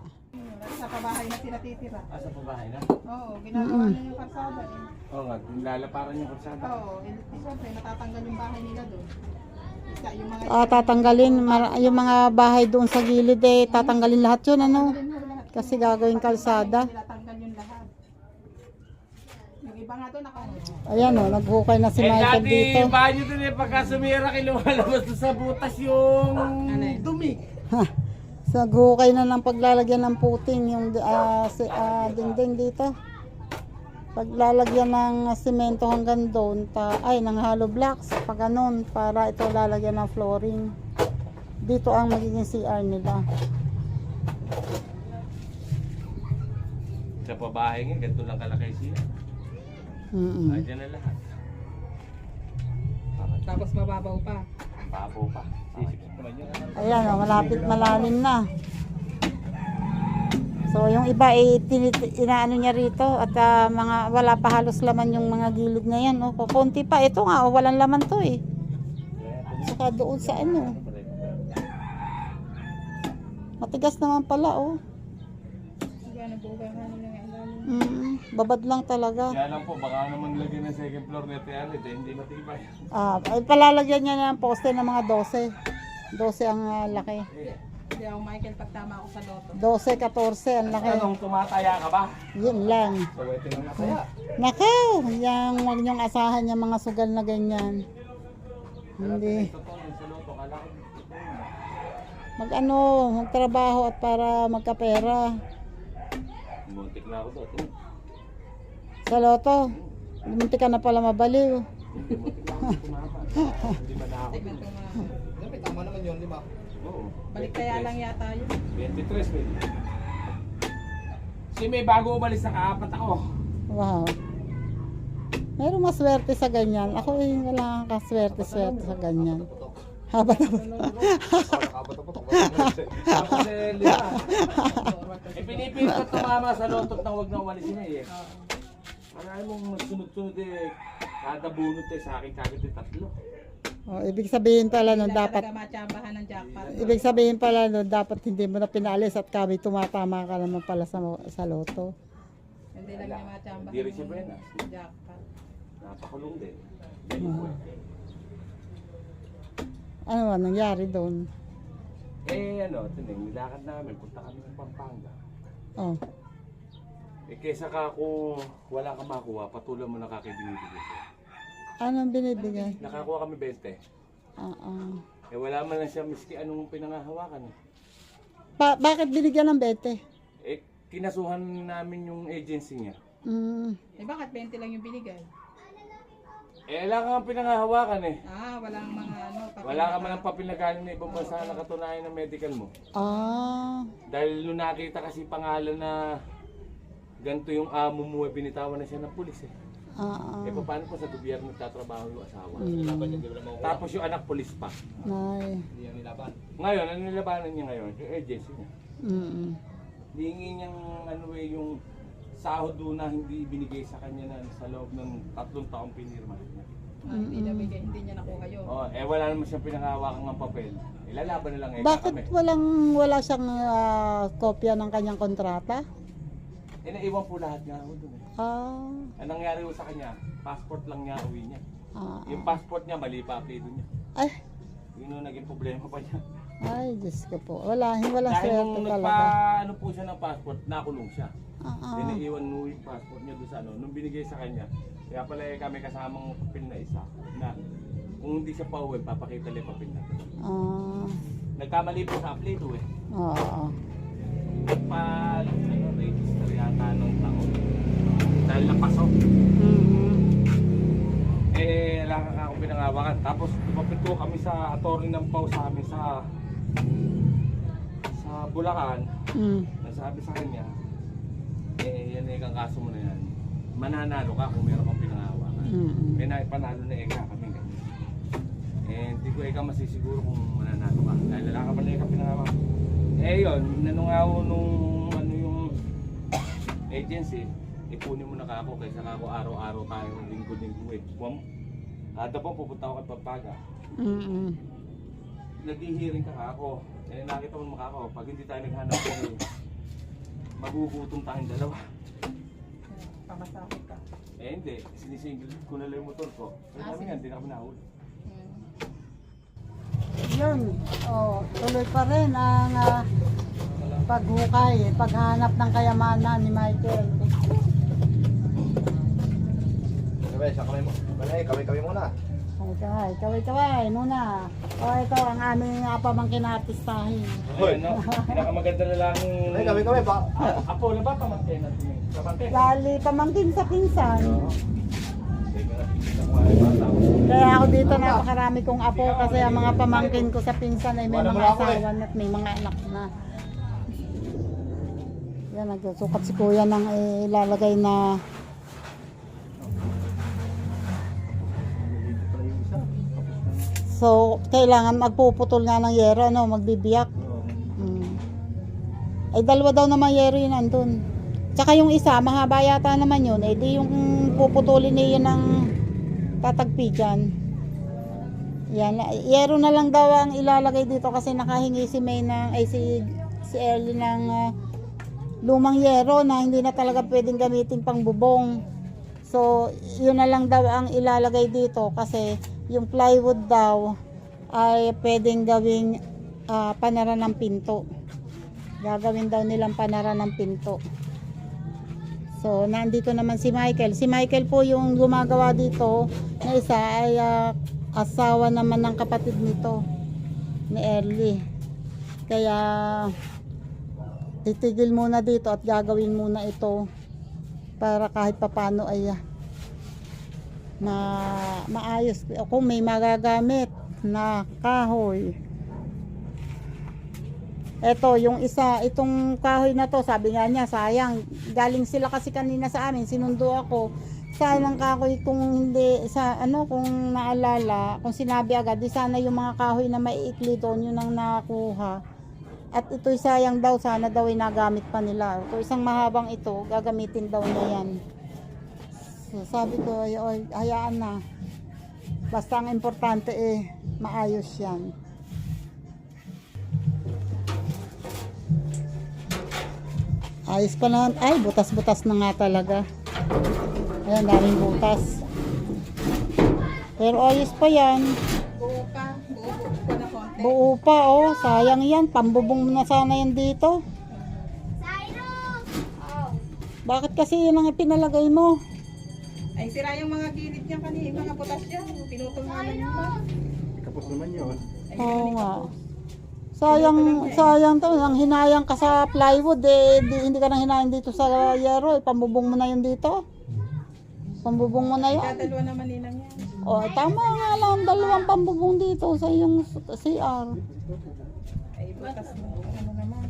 Sa pabahay na sila titira. Sa pabahay na? Oo, ginagawa na yung karsada eh. Oo nga, nilalaparan yung kalsada. Oo, siyempre natatanggal yung bahay nila doon. Isa, yung mga Tatanggalin, yung mga bahay doon sa gilid eh, tatanggalin lahat yun, ano? Kasi gagawin kalsada. nilatanggal yung lahat. Yung iba nga doon Ayan o, naghukay na si Michael dito. Dati, banyo dun eh, pagka sumira lumalabas doon sa butas yung dumi. Naghukay na ng paglalagyan ng puting yung dingding dito. Paglalagyan ng semento hanggang doon, ng hollow blocks, pag ganun, para ito lalagyan ng flooring. Dito ang magiging CR nila. Sa pabahay nga, ganito lang kalaki siya. Ay, dyan na lahat. Tapos mababaw pa. Babaw pa. Sisip naman yun. Ayan o, malapit malalim na. So yung iba inaano niya rito at mga wala pa halos laman yung mga gilid na yan. Oh. Konti pa. Ito nga, walang laman to eh. Saka doon sa ano. Matigas naman pala oh. Babad lang talaga. Kaya lang po, baka naman lagyan ng second floor na ito, hindi matibay. Ay palalagyan niya ng poste ng mga 12. 12 ang laki. Hindi ako Michael pagtama ako sa loto. 12, 14 ang laki. Anong tumataya ka ba? Yun lang. Pwede nang nataya. Nakaw! Yang huwag niyong asahan yung mga sugal na ganyan. Hindi. Totoo yun sa loto, kala ko Magtrabaho at para magkapera. muntik na ako doon. Sa loto, munti ka na pala mabaliw. Hindi man ako. Tignan ko mga. Dapat tama naman yun, di ba? Oo. Balik kaya lang yata yun. 23 maybe. Si may bago umalis na kaapat ako. Wow. Meron maswerte sa ganyan. Ako wala kang kaswerte sa ganyan. Haba na Tapos lima. Pinipilit ko tumama sa lotot na huwag na umalis yun eh. Marami mong magsunod-sunod kada bunot sa akin kagad 3. Ibig sabihin pala no, dapat Talaga matsambahan ng jackpot. ibig sabihin pala no, dapat hindi mo na pinalis at kami tumatama ka naman pala sa loto. Hindi lang niya matsambahan. Hindi rin siya Buenas. Jackpot. Napakulong din. Ano ba nangyari doon? Nilakad namin, punta kami ng Pampanga. Oh. Kesa ka kung wala kang makuha, patuloy mo nakakibinibigay siya. Anong binibigay? Nakakuha kami 20. Wala man lang siya miski anong pinangahawakan. Bakit binigyan ng 20? Kinasuhan namin yung agency niya. Bakit 20 lang yung binigay? Wala kang pinangahawakan eh. Walang mga papel. Wala ka man ang papel na galing na ibang bansa na katunayan ng medical mo. Dahil nung nakita kasi pangalan na ganito yung amo mo, binitawan na siya ng pulis eh. Paano po sa gobyerno nagtatrabaho yung asawa? Tapos yung anak pulis pa. Ngayon, ano nilabanan niya ngayon? Yung agency niya. Hihingi niyang yung sahod doon na hindi ibinigay sa kanya na sa loob ng 3 taong pinirma. Pinabigay, hindi niya nakuha yun. Wala naman siyang pinangahawakan ng papel. Ilalaban na lang Bakit kami. wala siyang kopya ng kanyang kontrata? Naiwan po lahat nga ako doon eh. Ang nangyari po sa kanya, passport lang niya uwi niya. Yung passport niya, mali pa apelido niya. Yun yung naging problema pa niya. Ay, Diyos ko po. Walang Dahil swerte nung talaga. po siya ng passport, nakulong siya. Naiwan mo yung passport niya doon sa nung binigay sa kanya. Kaya pala kami kasamang papel na isa na kung hindi siya pa uwi, papakita lang yung papel na. Nagkamali po sa apelido eh. Register yata nung taon. Dahil napasok. Wala ka akong pinangawakan. Tapos lumapit ko kami sa attorney ng PAW sa amin sa Bulacan. Nasabi sa kanya, yan kang kaso mo na yan. mananalo ka kung meron kang pinangahawakan. Mm-mm. May naipanalo na Eka kami ganyan. Eh, hindi ko Eka masisiguro kung mananalo ka. Dahil wala ka pa na Eka pinangahawakan. Eh yun, nanungaw nung ano yung agency, ipunin mo na ka ako kaysa ka ako araw-araw tayo linggo-linggo eh. Ada po pupunta ako kay Papaga. Mm-mm. Nag-hearing ka ako. Eh nakita mo maka ako, pag hindi tayo naghanap ng magugutom tayong dalawa. Pamasakit ka. Eh hindi, sinisingle ko na lang yung motor ko. Eh namin yan, hindi na kami nahuli. Yun, tuloy pa rin ang paghukay, paghanap ng kayamanan ni Michael. Kaway, sa kamay mo. Kaway muna. Kaway muna. Ito ang aming pamangkin na artistahin. Ayun, no? Pinakamaganda na lang Kaway pa. Apo na ba pamangkin natin? Pamangkin? Lali pamangkin sa pinsan. Teka na, tingnan ko nga yung bata ko. Kaya ako dito napakarami kong apo kasi ang mga pamangkin ko sa pinsan ay may mga asawa at may mga anak na. Yan, nagsusukat si kuya ng ilalagay na so, kailangan magpuputol nga ng yero, no? Magbibiyak. Ay, dalawa daw naman yero yun andun. Tsaka yung isa, mahaba yata naman yun. Eh, di yung puputulin niya ng tatagpi dyan. Yan. Yero na lang daw ang ilalagay dito kasi nakahingi si May ng, si Ellie ng lumang yero na hindi na talaga pwedeng gamitin pang bubong. So, yun na lang daw ang ilalagay dito kasi yung plywood daw ay pwedeng gawing panara ng pinto. Gagawin daw nilang panara ng pinto. So, nandito naman si Michael. Si Michael po yung gumagawa dito na isa ay asawa naman ng kapatid nito ni Erly. Kaya titigil muna dito at gagawin muna ito para kahit papano ay maayos kung may magagamit na kahoy. Eto yung isa, itong kahoy na to, sabi nga niya sayang, galing sila kasi kanina sa amin, sinundo ako, sayang kahoy kung hindi sa kung naalala, kung sinabi agad di sana yung mga kahoy na maiikli doon yun ang nakuha. At ito'y sayang daw, sana daw ay nagamit pa nila. Ito isang mahabang ito, gagamitin daw niya yan. So, sabi ko, ay, hayaan na. Basta ang importante maayos yan. Ayos pa na. Ay, butas-butas na nga talaga. Ayan, daming butas. Pero ayos pa yan. Buo pa na konti. Buo pa, sayang yan. Pambubong mo na sana yan dito. Bakit kasi yun ang pinalagay mo? Ay, sira yung mga gilid niya kanina, mga butas niya. Pinutol nga lang yun ba? Tapos naman yun. Oo nga. Sayang to. Ang hinayang ka sa plywood, hindi ka nang hinayang dito sa yero. Pambubong mo na yun dito. Pambubong mo na yun. Dadalwa naman ninang yan. Tama nga lang. Dalawang pambubong dito sa iyong CR. Ay, butas mo. Ano naman?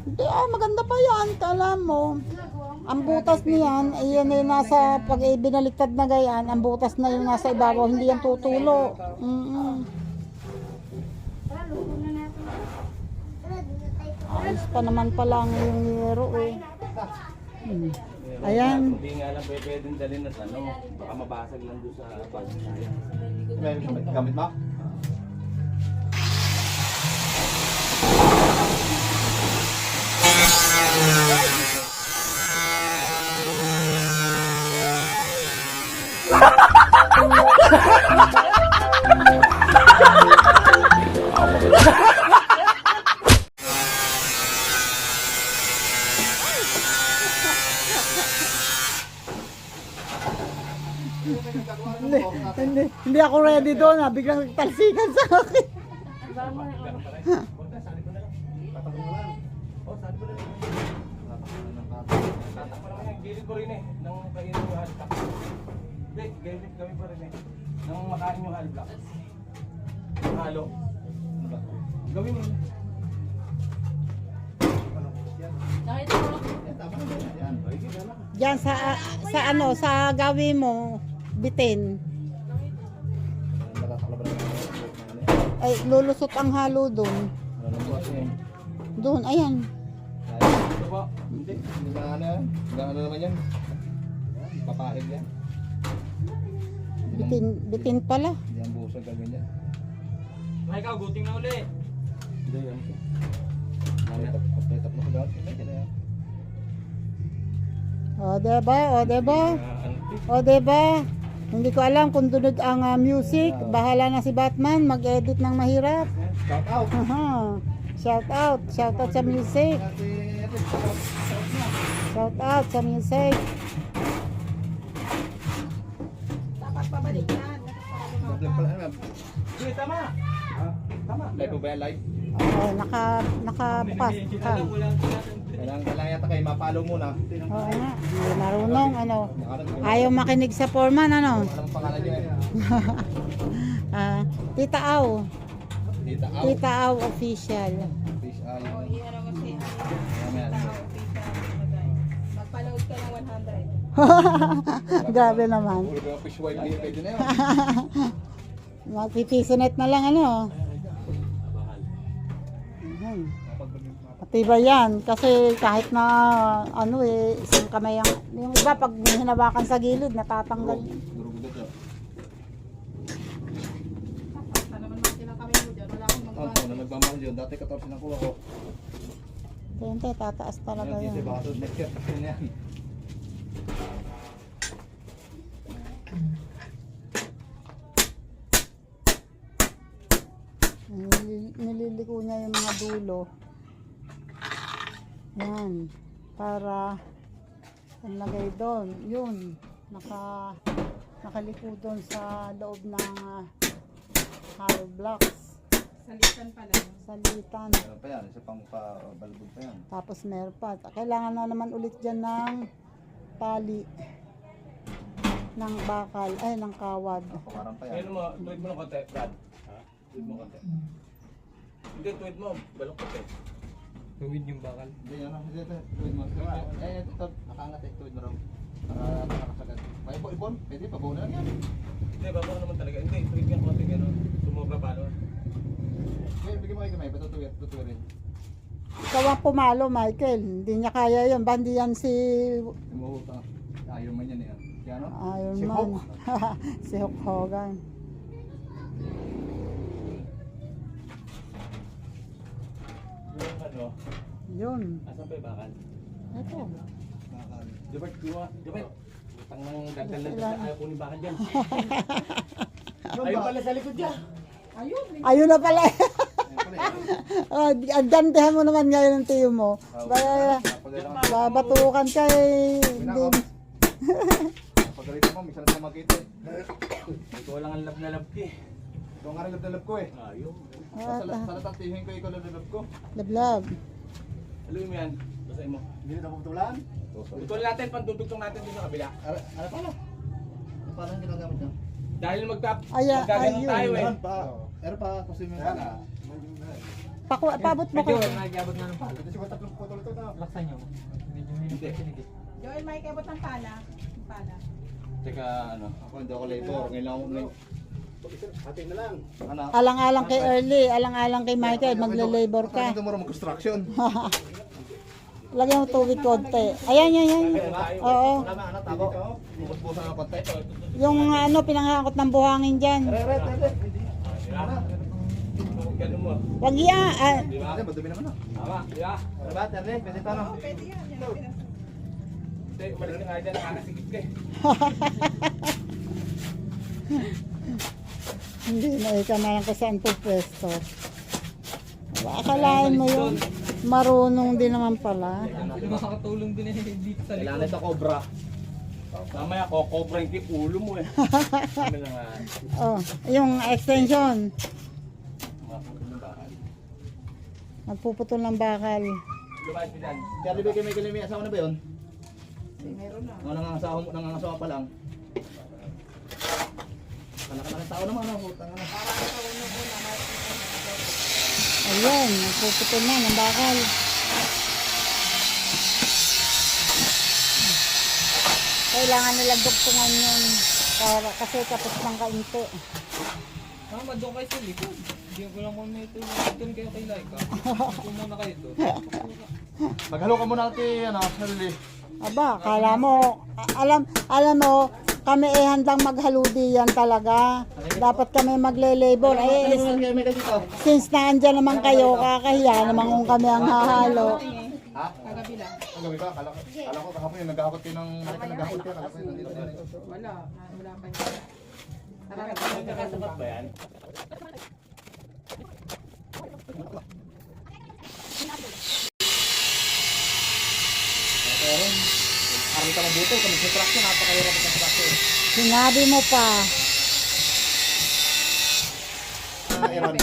Hindi, maganda pa yan. Alam mo. Ang butas niyan, ayan ay nasa, pag binaliktad na gayan, ang butas na yung nasa ibabaw, hindi yan tutulo. Ayos pa naman pala ang yung yero Ayan. Hindi nga lang pwedeng dalhin at baka mabasag lang doon sa pag-saya. May gamit mo? Hindi ako ready doon, biglang talsikan sa akin. Gilid ko rin nang kainin yung halbak. Hindi, gilid kami pa rin nang makain yung halbak. Halo. Gawin mo. Diyan sa ano, sa gawi mo, bitin. Nakakalaban na Ay, lulusot ang halo doon. ano po kasi Doon, ayan. Ito po. Hindi. hindi na ano yan. Hanggang ano naman yan. Papahid yan. Bitin pala. Hindi ang busog gagawin yan. Ay, ikaw, guting na uli. Hindi, yan siya. Pagpetap na ko daw. Hindi na yan. O, diba? O, diba? O, diba? Hindi ko alam kung dunod ang music. Bahala na si Batman mag-edit ng mahirap. Shout out! Aha. Shout out. Shout out sa music. Shout out sa music. Dapat pabalik yan. Sige, tama. Tama. Live po ba yan? Live? Oh, nakabukas. Ha. Kailangan yata kayo mapalo muna. Oo nga. Hindi marunong, ano. Ayaw makinig sa foreman, ano. Anong pangalan niyo eh? Tita Aw. Dita out. Tita Aw official. Fish eye. O, i-ano mo si Mamaya. Magpa-load ka ng 100. Grabe naman. Puro ba fish wild niyo? Pwede na yun. Magpipisonet na lang, ano. Ayan. Matibay yan. Kasi kahit na, ano eh, isang kamay ang, yung iba pag hinawakan sa gilid, natatanggal. Durugod ito. Basta naman makilang kami mo dyan. Wala akong Ano na nagmamahal yun? Dati 14 na kuha ko. Tente, tataas talaga Ngayon, yan. baka to next year. Kasi na yan. Nililiko niya yung mga dulo. Yan. Para ang lagay doon. Yun. Nakaliko doon sa loob ng hollow blocks. Salitan pala. Salitan. Meron pa yan. Isa pang balbog pa yan. Tapos meron pa. Kailangan na naman ulit dyan ng tali. Ng bakal. Ay, ng kawad. Pamarang pa yan. Ayun mo, tuwid mo ng konti, Brad. Tuwid mo konti. Hindi, tuwid mo. Balok konti. Tuwid yung bakal. Hindi yan. Hindi ito. Tuwid mo. Ito. Nakaangat eh. Tuwid mo raw. Para nakasagad. Paibon. Pwede. Pabaw na lang yan. Hindi, babaw naman talaga. Hindi, tuwid nga konti. Gano'n. Sumobra pa, no? Ngayon, bigyan mo kayo kamay. Tutuwirin. Ikaw ang pumalo, Michael. Hindi niya kaya yun. Bandi yan si Umuutang. Ayaw man yan eh. Kaya ano? Iron Si Man. Hulk. Si Hulk Hogan. Yung ano, Yun. asan pa yung bakal? Ito. Jabert, diwa. Jabert. Utang ng dagdal na dagdal. Ayaw kunin bakal dyan. Ayun pala sa likod dyan. Ayun. Ayun na pala. Ang dandahan mo naman ngayon ng tiyo mo. Babatukan ka eh. Hindi. Pagkalitan mo, minsan na makita eh. Ikaw lang ang lab na lab ki. Ikaw nga rin lab ko eh. Ayaw. Sa lahat tihin ko, ikaw lab ko. Lablab. Aluin mo yan. Basahin mo. Hindi na putulan. Putulin natin, pandudugtong natin dito sa kabila. Ano pala? Ano pala ang ginagamit niya? Dahil Ayan, magkaganon ayun. tayo eh. Meron pa. Meron pa. Kasi may pala. Pabot mo kayo. Nagyabot na ng pala. Kasi ko tatlong putol ito na. Laksan nyo. Medyo may nagsisigit. Joel, may kabot ng pala. Yung pala. Teka, ano. Ako hindi ako labor. Ngayon lang ako ngayon. Atin na lang. Ano? Alang-alang kay Early, alang-alang kay Michael, magle-labor ka. Ito mo mag-construction. Lagyan mo tubig konti. Ayan, yan. Oo. Tama, ano, tabo. Bubus-busan ng konti. Yung ano, pinangakot ng buhangin dyan. Ganun mo. Wag iya. Di ba? Ano, madumi naman ah. Tama, di ba? Ano ba, Terry? Pwede ito ano? Oo, pwede yan. Yan ang pinas- Hindi, umalis ka nga dyan, nakakasigit ka eh. Hindi na ikaw na lang kung saan po pwesto. Akalain mo yun. Marunong din naman pala. Hindi makakatulong din eh dito sa likod. Kailangan ito cobra. Mamaya, kokobra yung tip ulo mo eh. Kami lang nga. Oh, yung extension. Nagpuputol ng bakal. Lumayas mo dyan. Kaya di ba kayo may asawa na ba yun? Meron na. Nangangasawa pa lang. Kalaki-laki tao naman ano, utang ano. Ayan, nagpuputol na ng bakal. Kailangan nila dugtungan yun. Para, kasi tapos ng kainte. Tama, doon kayo sa likod. Hindi ko lang kung may tulong. Doon kayo kay Laika. Kung muna kayo doon. Maghalo ka muna natin, ano, Lili. Aba, kala mo, alam mo, kami handang maghaludi yan talaga. Dapat kami magle-labor. Since naandyan naman kayo, kakahiya naman kung kami ang hahalo. Ha? Kagabi lang. Ang gabi ba? Kala ko kahapon yung naghahakot kayo ng naghahakot kayo. Kala ko yung nandito din. Wala. Wala pa niya. Nagkakasapat ba yan? Pero, army ka mabuti. Kung construction, napakahirap ang construction. Sinabi mo pa, Aaron.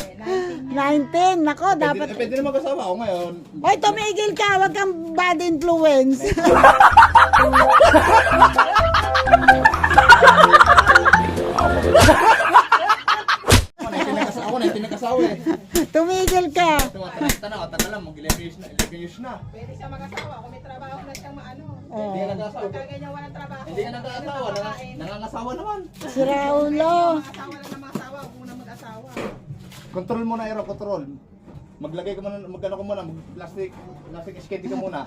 19, nako, dapat. Pwede na mag-asawa ako ngayon. Hoy, tumigil ka, wag kang bad influence. Ako na yung tinag-asawa eh. Tumigil ka. Tanaw, tagal lang, mag-11 years na. Pwede siya mag-asawa kung may trabaho na siyang maano. Hindi ka nag-asawa. Pagka ganyan walang trabaho. Hindi ka nag-asawa, nangangasawa naman. Si Raulo. Mag-asawa lang ng mga asawa, huwag muna mag-asawa. Control mo na, Ero, control. Maglagay ka muna, magano ka muna, plastic candy ka muna.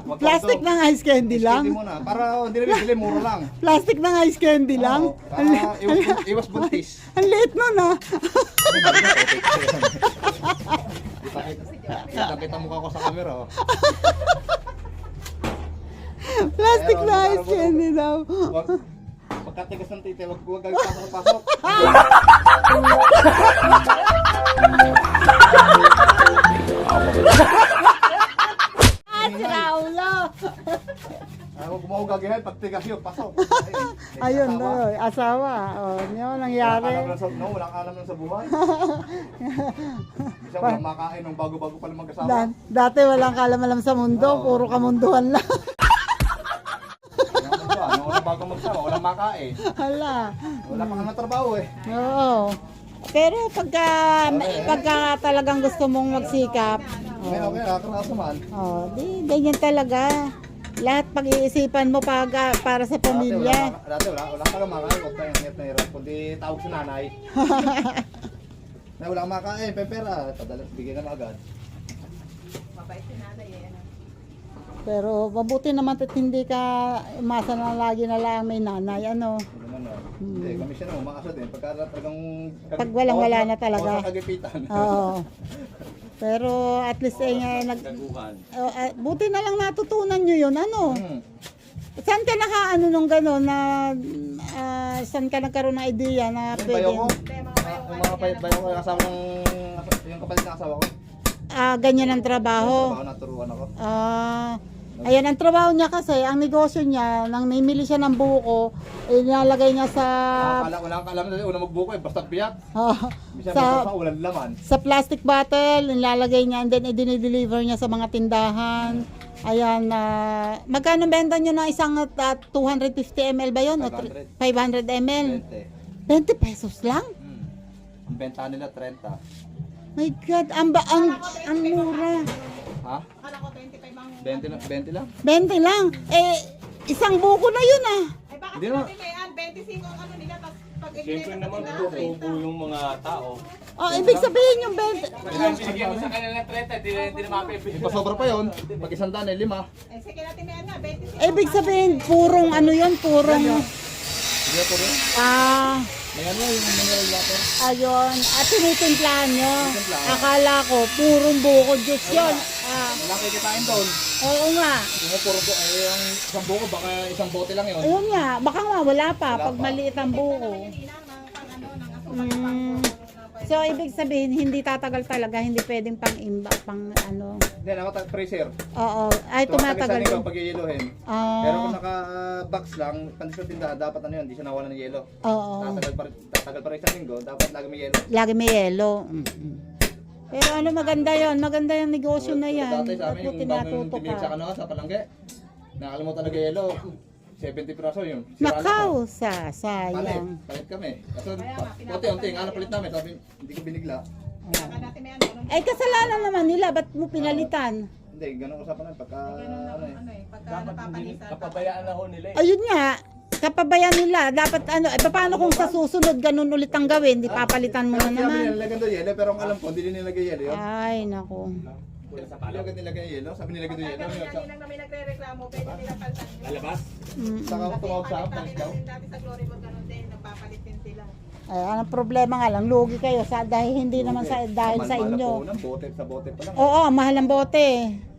Wag Plastic ng ice candy lang. Candy muna, para hindi na bibili, mura lang. Plastic ng ice candy lang. Oo, para iwas buntis. Ang liit nun ah. Kita mukha ko sa camera, oh. Plastic na ice candy daw. Wag, pagkatigas ng titi, wag kang pasok-pasok. Si Raulo. Huwag mo ako gagahin, pagtigas yun, pasok. Ayun daw, asawa. Oh, niyo nangyari. Walang alam lang sa buhay. Bisa walang makain nung bago-bago pa lang mag-asawa. Dati walang kalam-alam sa mundo, puro kamunduhan lang. Walang bago mag-asawa, walang makain. Hala. Wala pa nga trabaho eh. Oo. Pero pagka talagang gusto mong magsikap, Okay, nakakaraso man. di ganyan talaga. Lahat pag-iisipan mo para sa pamilya. Dati wala ka lang makain, huwag tayong hangit na hirap. Kundi tawag sa nanay. Na wala kang makain, pepera. Padalas bigyan na agad. Mabait si nanay eh. Ano. Pero mabuti naman at hindi ka umasa na lagi na lang may nanay. Ano? Hindi naman na. Hindi, kami siya naman umaasa din. Pagka talagang... Pag walang-wala na talaga. Sa kagipitan. Oo. Pero at least Daguhan. buti na lang natutunan nyo yun. Ano? Hmm. Saan ka nakaano nung gano'n na saan ka nagkaroon ng idea na Yung pwede? bayo ko, yung mga bayo ko, kasama ng yung kapalit ng asawa ko. Ganyan ang trabaho. Trabaho naturuan ako. Ayan, ang trabaho niya kasi, ang negosyo niya, nang mimili siya ng buko, nilalagay niya sa Wala kang alam na una magbuko eh, basta biyak. Bisa sa sa ulan laman. sa plastic bottle, nilalagay niya and then i-deliver niya sa mga tindahan. Ayan, magkano benta niyo ng isang 250 ml ba yun? 500. 500 ml? 20. 20 pesos lang? Ang benta nila 30. My God, ang mura. Ha? Akala ko 25 ang... 20 lang? 20 lang. Isang buko na yun ah. Ay baka Hindi naman. sinabi may 25 ang ano nila, tapos pag Siyempre naman tutubo yung mga tao. Ibig sabihin yung 20. Pag binigyan mo sa kanila ng 30, hindi na mapipili. Di pa sobra pa yun. Pag isang daan ay 5. Eh, sige natin may ano, 25. Ibig sabihin, purong ano yun, purong, Hindi ako rin. May ano yung mineral water. ayun, at tinitimplahan nyo. Tinitimplahan. Akala ko, purong buko juice yun. Wala kikitain doon. Oo nga. Yung puro ko, yung isang buko, baka isang bote lang yun. Ayun nga, baka nga wala pa, Wala pag pa. maliit ang buko. Ninang ng pang ano, ng asukal. So, ibig sabihin, hindi tatagal talaga, hindi pwedeng pang ano. Hindi, freezer. Oo, ay tumatagal. Tumatagal pag yiyelohin. Ah, Pero kung naka-box lang, pandis sa tindahan, dapat ano yun, hindi siya nawalan ng yelo. oo, Tatagal pa rin isang linggo, dapat lagi may yelo. lagi may yelo. Pero ano, maganda yon, maganda yung negosyo na yan. Dati sa At amin, buti yung bagong natuto timig sa ka. sa palangge, nakalimutan na yelo. 70 piraso yun. Nakaw, Palit, sayang. palit kami. Kasi Kaya nga, unti-unti, nga palit namin, sabi, hindi ko binigla. Baka natin may ano. Ay, kasalanan naman nila, ba't mo pinalitan? Hindi, ganun usapan na. Pagka, Ganun lang, ano eh. ano eh, pagka Dapat hindi napapalisan. kapabayaan na ho nila eh. Ayun nga, kapabayan nila. Dapat ano, paano kung sa susunod ganun ulit ang gawin? Di papalitan mo na Sabi naman. nilagyan doon yelo, pero ang alam ko, hindi din nilagay yelo yun. Ay, naku. Kulang sa Hindi palaw. agad nilagay yung yelo, sabi nilagay doon Pagka yelo. ganun yan, nang may nagre-reklamo, pwede nilang palitan. Lalabas? Saka ako tumawag sa akin, Palit daw. din dati sa Glory World, ganun din, nagpapalit din sila. Ay, anong problema nga lang, lugi kayo sa dahil hindi naman sa dahil sa inyo. Bote sa bote pa lang. Oo, mahal ang bote.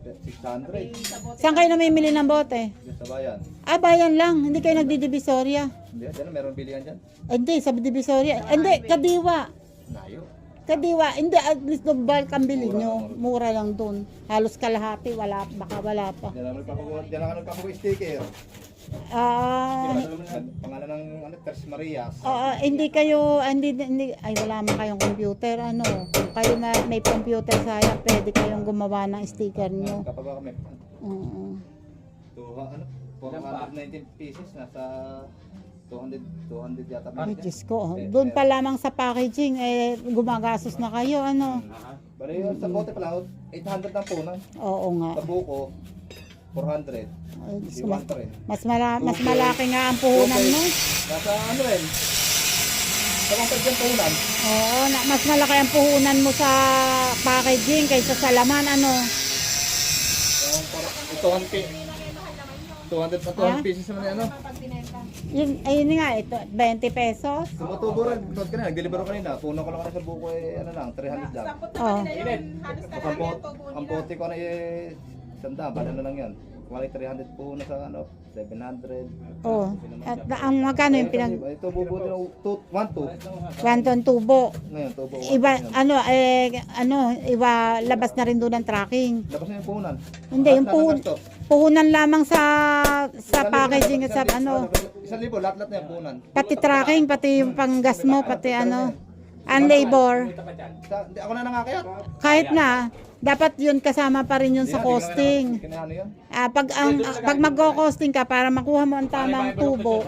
600. Sa bote, Saan kayo namimili ng bote? Dito sa bayan. Ah, bayan lang. Hindi kayo nagdidivisoria. Hindi, dyan meron bilihan dyan. Hindi, sa divisoria. Hindi, kadiwa. Nayo. Kadiwa. Hindi, at least no bulk ang bili nyo. Mura lang dun. Halos kalahati, wala, baka wala pa. Dyan lang nagpapagu-sticker. Ah, Pangalan ng ano, Tres Marias. hindi kayo, hindi, ay wala man kayong computer, ano. Kung kayo may computer saya, pwede kayong gumawa ng sticker nyo. Kapag kami, Oo. ano, 419 pieces, nasa 200 yata. Ay, Diyos ko. Doon pa lamang sa packaging, gumagastos na kayo, ano. Bali yun, sa bote pa lang, 800 ang punan. Oo nga. Sa buko, 400. Ay, Diyos Di ko, 100. mas malaki nga ang puhunan mo. Nasa ano rin, sa 100 yung punan. Oo, mas malaki ang puhunan mo sa packaging kaysa sa laman, ano. Yung 200 pieces naman yung ano. pag binenta. Ayun nga, ito, 20 pesos. Tumutubo rin. Tulad ka na, nag-deliver ko kanina. Puno ko lang kanina sa buko ano lang, 300 lang. Sampot Oo. naman nila yun, halos kalahati ang tubo Ang nila. bote ko na sanda, bala na lang yan. Kumali 300 po na sa ano, 700. Oh, at ang magkano yung pinag Ito bubuti ng 1-2. kwanton tubo. Ngayon, tubo. Iba, iba, labas na rin doon ang tracking. Labas na yung puhunan. Hindi, yung puhunan lamang sa packaging at sa ano, 1,000, lahat-lahat na yung puhunan. pati tracking, pati yung panggas mo, pati ano, ang labor. Hindi ako na nangakayat. Kahit na, dapat yun kasama pa rin yun sa costing. Kinahano yun. Pag mag-costing ka para makuha mo ang tamang tubo,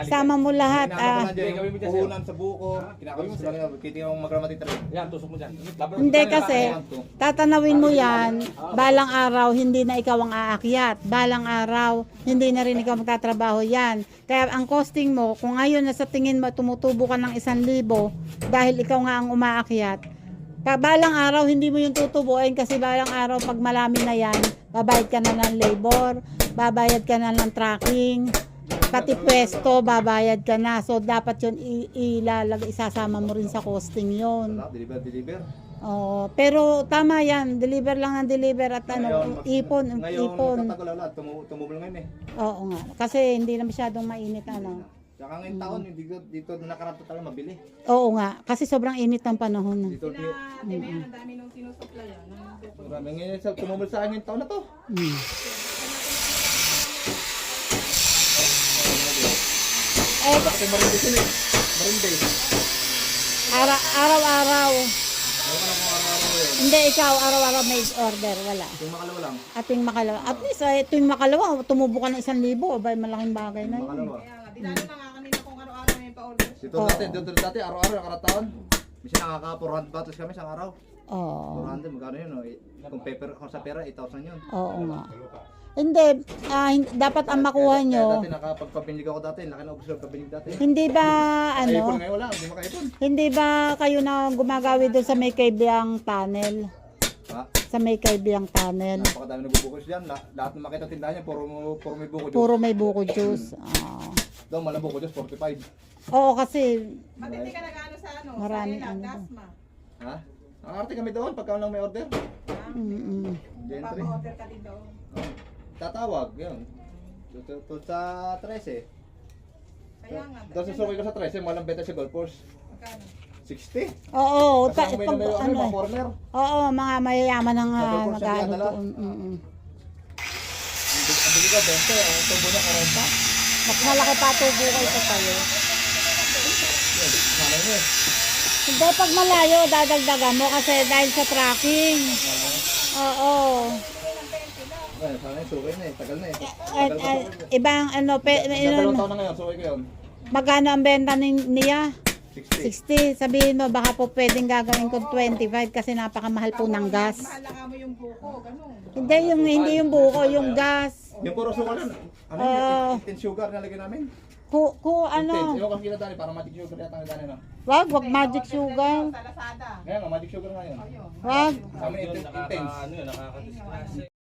sama mo lahat. Kinahano ko na dyan yung puhunan sa buko. Kinakabis ko lang yun. Kiting yung magramati talaga. Yan, tusok mo dyan. Hindi kasi, tatanawin mo yan, balang araw hindi na ikaw ang aakyat. Balang araw, hindi na rin ikaw magtatrabaho yan. Kaya ang costing mo, kung ngayon na sa tingin mo tumutubo ka ng 1,000 dahil ikaw nga ang umaakyat, balang araw hindi mo yung tutubuin kasi balang araw pag malami na yan, babayad ka na ng labor, babayad ka na ng tracking, pati pwesto, babayad ka na. So dapat yun isasama mo rin sa costing yun. Deliver. Oo, pero tama yan, deliver lang ng deliver at ano, ipon. Ngayon, magtatagal lahat. Tumubol ngayon eh. Oo nga, kasi hindi na masyadong mainit ano. Tsaka ngayong taon, dito nakarata talaga mabili. Oo nga, kasi sobrang init ng panahon. Dito, Ate Mayan, ang dami nung sinusuplayan. marami ngayon tumubol sa akin yung taon na to. Mm. Kasi marindi sila eh. Marindi. Araw-araw. Ayaw ka na kung araw-araw yun. Hindi, ikaw araw-araw may order, wala. Yung makalawa lang. Ating makalawa. At least tuwing makalawa, tumubo ka ng 1,000, abay malaking bagay na yun. Makalawa. Kaya nga, dinalo na nga kanina kung araw-araw may pa-order. Dito dati, araw-araw nakarataon. Minsan nakaka-400 batos kami sa araw. Oo. 400, magkano yun? Kung sa pera, 8,000 yun. Oo nga. Hindi, dapat ang makuha Kaya nyo, dati nakapagpapinig ako dati, laki na ubos ng papinig dati. hindi ba, Ipon ano, ngayon wala, hindi makaipon. hindi ba kayo na gumagawi doon sa may kaibiyang tunnel? Ha? Sa may kaibiyang tunnel. Napakadami nagbubukos dyan. Lahat ng makita tindahan niya, puro may buko juice. Puro may buko juice. Daw, malang buko juice, 45. Oo, kasi, Pati hindi ka nag-ano sa ano, Marami, sa ilang, ano. Dasma. Ha? Nakakarte kami doon, pagka lang may order. Gentry. Papa-order ka din doon. Tatawag, yun. Doon sa 13. Kaya nga, Doon sa suki ko sa 13, walang beta sa golf course. magkano? 60. oo, Kasi may numero, ano, mga corner. oo, mga mayayaman ang Double portion mag-ano dinadala. doon. Ang bili ko, 20. Ang tubo niya, 40. Mas malaki pa tubo kayo sa'yo. Yun, sana yun eh. Hindi, pag malayo, dadagdagan mo kasi dahil sa tracking. Oo. Ayun, sana yun, suki na eh. Tagal na eh. At, ibang ano, Dalawang taon na ngayon, suki ko yun. magkano ang benta niya? 60. 60. Sabihin mo, baka po pwedeng gagawin ko 25 kasi napakamahal po ng gas. Mahal mo yung buko, ganun. Hindi yung buko, yung gas. Yung puro sugar na. Ano Oo. yung 10 sugar na lagyan namin? Ano? Yung kang kinadali, para magic sugar yata ang dali na. Wag magic sugar. Sa Lazada. Ngayon, magic sugar nga yun. Ayun. Wag. Sa amin, Yun, intense. nakaka-disgrasya.